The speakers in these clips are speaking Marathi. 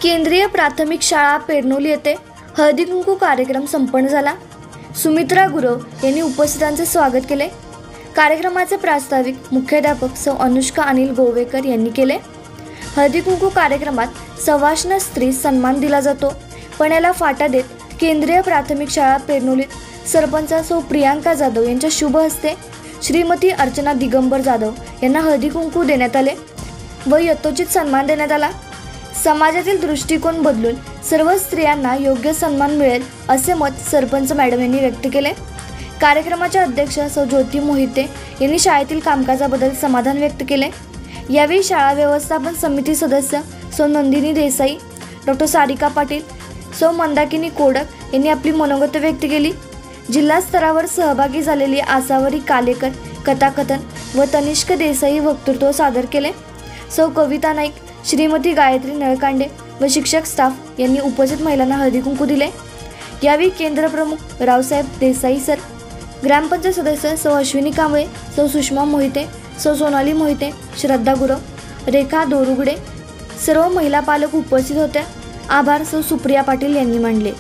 केंद्रीय प्राथमिक शाळा पेरनोली येथे हळदी कुंकू कार्यक्रम संपन्न झाला। सुमित्रा गुरव यांनी उपस्थितांचे स्वागत केले। कार्यक्रमाचे प्रास्ताविक मुख्याध्यापक सौ अनुष्का अनिल गोवेकर यांनी केले। हळदी कुंकू कार्यक्रमात सवाष्ण स्त्री सन्मान दिला जातो, पण याला फाटा देत केंद्रीय प्राथमिक शाळा पेरनोलीत सरपंच सौ प्रियांका जाधव यांच्या शुभ हस्ते श्रीमती अर्चना दिगंबर जाधव यांना हळदी कुंकू देण्यात आले व यथोचित सन्मान देण्यात आला। समाजातील दृष्टिकोन बदलून सर्व स्त्रियांना योग्य सन्मान मिळेल असे मत सरपंच मॅडम यांनी व्यक्त केले। कार्यक्रमाच्या अध्यक्ष सौ ज्योती मोहिते यांनी शाळेतील कामकाजाबद्दल समाधान व्यक्त केले। यावेळी शाळा व्यवस्थापन समिती सदस्य सौ नंदिनी देसाई, डॉक्टर सारिका पाटील, सौ मंदाकिनी कोडक यांनी आपली मनोगत व्यक्त केली। जिल्हा स्तरावर सहभागी झालेली आसावरी कालेकर कथाकथन व तनिष्क देसाई वक्तृत्व सादर केले। सौ कविता नाईक, श्रीमती गायत्री नळकांडे व शिक्षक स्टाफ यांनी उपस्थित महिलांना हळदी कुंकू दिले। यावेळी केंद्र प्रमुख रावसाहेब देसाई सर, ग्रामपंचायत सदस्य सौ अश्विनी कांबळे, सौ सुषमा मोहिते, सौ सोनाली मोहिते, श्रद्धा गुरव, रेखा दोरुगडे सर्व महिला पालक उपस्थित होत्या। आभार सौ सुप्रिया पाटील यांनी मानले।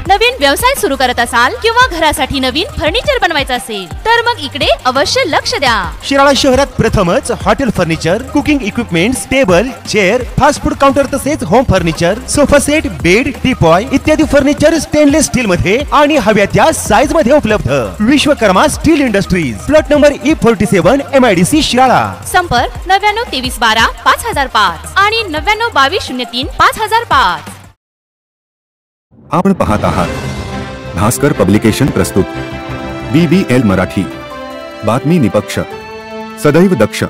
नवीन व्यवसाय सुरू करत असाल किंवा घरासाठी नवीन फर्निचर बनवायचं असेल तर मग इकडे अवश्य लक्ष द्या। शिराळा शहरात प्रथमच hotel furniture, cooking equipments, table, chair, fast food counter तसेच home furniture, sofa set, bed, teapoy इत्यादी फर्निचर स्टेनलेस स्टील मध्ये आणि हव्या त्या साइज मध्ये उपलब्ध। Vishwakarma steel industries, plot number E47, MIDC शिराळा। संपर्क 99 23 12 5005 आणि 99 22 03 5005। आपण पाहत आहात भास्कर पब्लिकेशन प्रस्तुत BBL मराठी, बातमी निपक्ष, सदैव दक्ष।